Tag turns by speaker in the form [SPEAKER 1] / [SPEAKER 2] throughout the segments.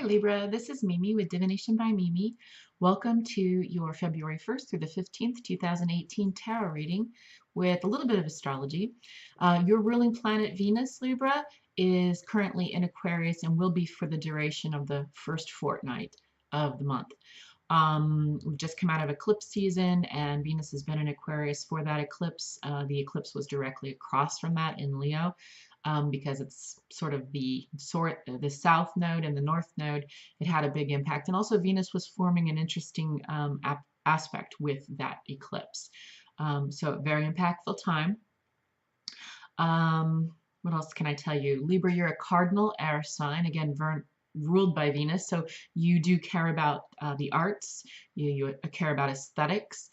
[SPEAKER 1] Hi Libra, this is Mimi with Divination by Mimi. Welcome to your February 1st through the 15th, 2018 tarot reading with a little bit of astrology. Your ruling planet Venus, Libra, is currently in Aquarius and will be for the duration of the first fortnight of the month. We've just come out of eclipse season and Venus has been in Aquarius for that eclipse. The eclipse was directly across from that in Leo. Because it's sort of the south node and the north node, it had a big impact. And also Venus was forming an interesting aspect with that eclipse. So very impactful time. What else can I tell you? Libra, you're a cardinal air sign. Again, ruled by Venus, so you do care about the arts, you care about aesthetics,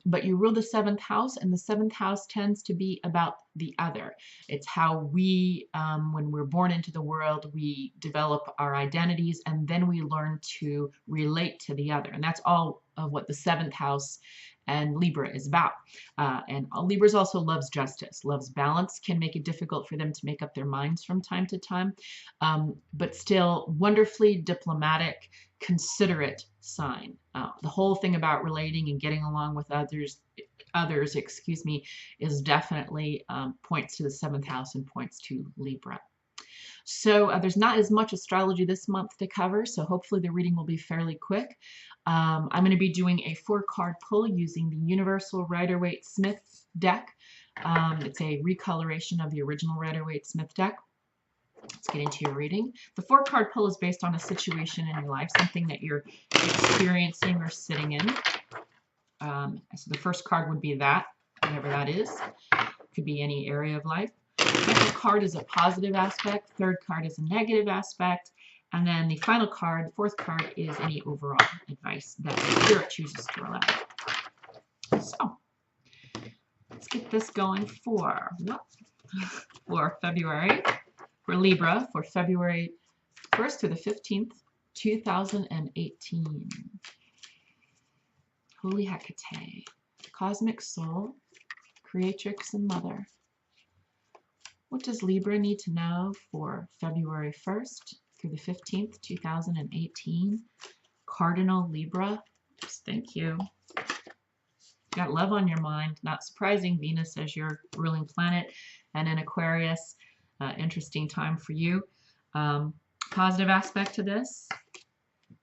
[SPEAKER 1] but you rule the seventh house, and the seventh house tends to be about the other. It's how we, when we're born into the world, we develop our identities, and then we learn to relate to the other, and that's all of what the seventh house and Libra is about. And Libras also loves justice, loves balance, can make it difficult for them to make up their minds from time to time, but still wonderfully diplomatic, considerate sign. The whole thing about relating and getting along with others, is definitely points to the seventh house and points to Libra. So there's not as much astrology this month to cover, so hopefully the reading will be fairly quick. I'm going to be doing a 4-card pull using the Universal Rider-Waite-Smith deck. It's a recoloration of the original Rider-Waite-Smith deck. Let's get into your reading. The 4-card pull is based on a situation in your life, something that you're experiencing or sitting in. So the first card would be that, whatever that is. Could be any area of life. Second card is a positive aspect. Third card is a negative aspect. And then the final card, the fourth card, is any overall advice that the Spirit chooses to allow. So, let's get this going for February, for Libra, for February 1st through the 15th, 2018. Holy Hecate, Cosmic Soul, Creatrix and Mother. What does Libra need to know for February 1st through the 15th, 2018? Cardinal Libra. Just thank you. Got love on your mind. Not surprising. Venus as your ruling planet and in Aquarius. Interesting time for you. Positive aspect to this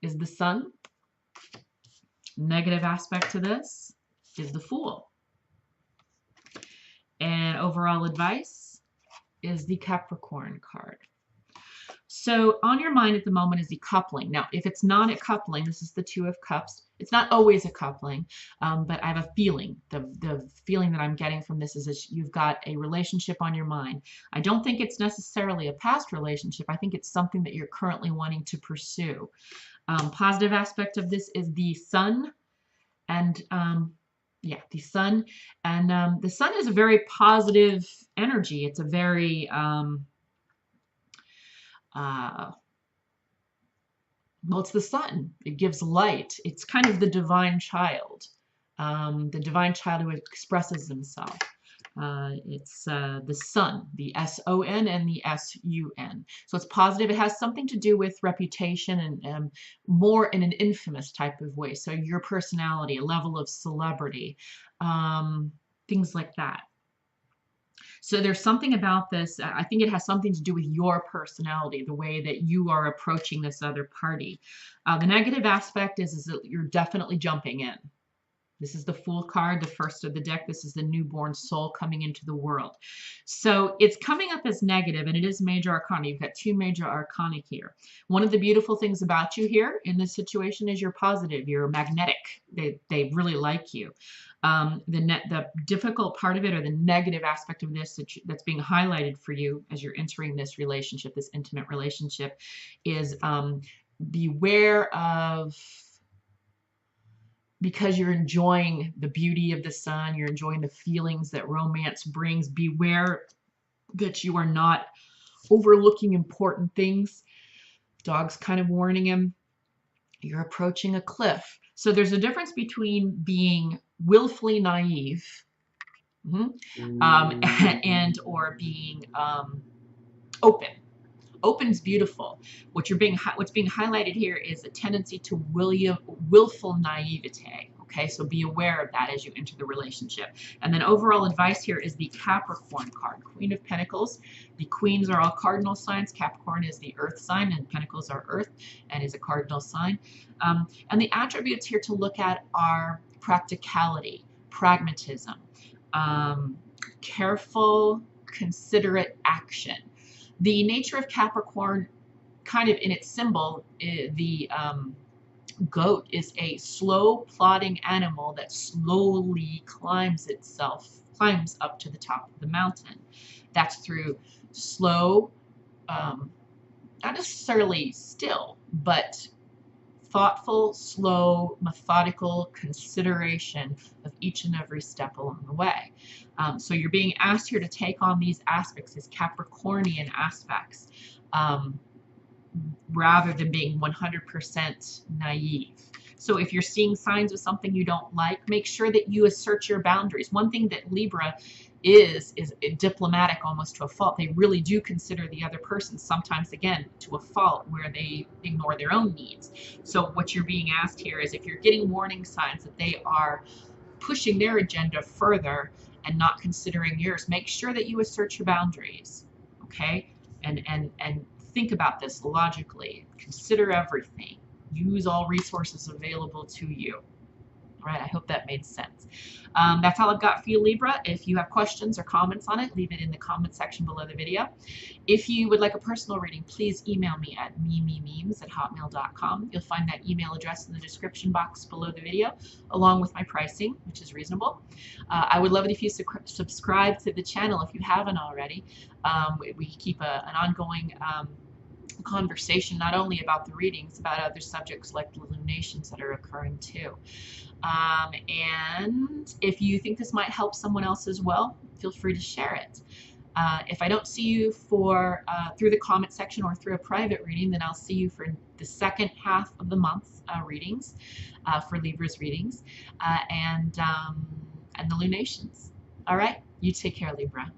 [SPEAKER 1] is the Sun. Negative aspect to this is the Fool. And overall advice is the Capricorn card. So on your mind at the moment is the coupling. Now, if it's not a coupling, this is the Two of Cups. It's not always a coupling, but I have a feeling. The feeling that I'm getting from this is that you've got a relationship on your mind. I don't think it's necessarily a past relationship. I think it's something that you're currently wanting to pursue. Positive aspect of this is the Sun and the Sun. And the Sun is a very positive energy. It's a very well, it's the sun. It gives light. It's kind of the divine child. The divine child who expresses himself. It's the Sun, the S-O-N and the S-U-N. So it's positive. It has something to do with reputation and more in an infamous type of way. So your personality, a level of celebrity, things like that. So there's something about this, I think it has something to do with your personality, the way that you are approaching this other party. The negative aspect is that you're definitely jumping in. This is the Fool card, the first of the deck. This is the newborn soul coming into the world. So it's coming up as negative, and it is major arcana. You've got two major arcana here. One of the beautiful things about you here in this situation is you're positive. You're magnetic. They really like you. The difficult part of it, or the negative aspect of this that's being highlighted for you as you're entering this relationship, this intimate relationship, is beware of, because you're enjoying the beauty of the Sun, you're enjoying the feelings that romance brings, beware that you are not overlooking important things. Dog's kind of warning him. You're approaching a cliff. So there's a difference between being willfully naive and or being open. Open's beautiful. What's being highlighted here is a tendency to willful naivete. Okay, so be aware of that as you enter the relationship. And then overall advice here is the Capricorn card, Queen of Pentacles. The queens are all cardinal signs. Capricorn is the earth sign, and Pentacles are earth and is a cardinal sign. And the attributes here to look at are practicality, pragmatism, careful, considerate action. The nature of Capricorn, kind of in its symbol, the goat is a slow, plodding animal that slowly climbs up to the top of the mountain. That's through slow, not necessarily still, but thoughtful, slow, methodical consideration of each and every step along the way. So you're being asked here to take on these aspects, these Capricornian aspects, rather than being 100% naive. So if you're seeing signs of something you don't like, make sure that you assert your boundaries. One thing that Libra is diplomatic almost to a fault. They really do consider the other person, sometimes again to a fault, where they ignore their own needs. So what you're being asked here is, if you're getting warning signs that they are pushing their agenda further and not considering yours, make sure that you assert your boundaries. Okay, and think about this logically. Consider everything. Use all resources available to you. All right, I hope that made sense. That's all I've got for you, Libra. If you have questions or comments on it, leave it in the comment section below the video. If you would like a personal reading, please email me at mememes@hotmail.com. You'll find that email address in the description box below the video, along with my pricing, which is reasonable. I would love it if you subscribe to the channel if you haven't already. We keep an ongoing conversation, not only about the readings, about other subjects like the lunations that are occurring too. And if you think this might help someone else as well, feel free to share it. If I don't see you through the comment section or through a private reading, then I'll see you for the second half of the month readings, for Libra's readings, and the lunations. All right, you take care, Libra.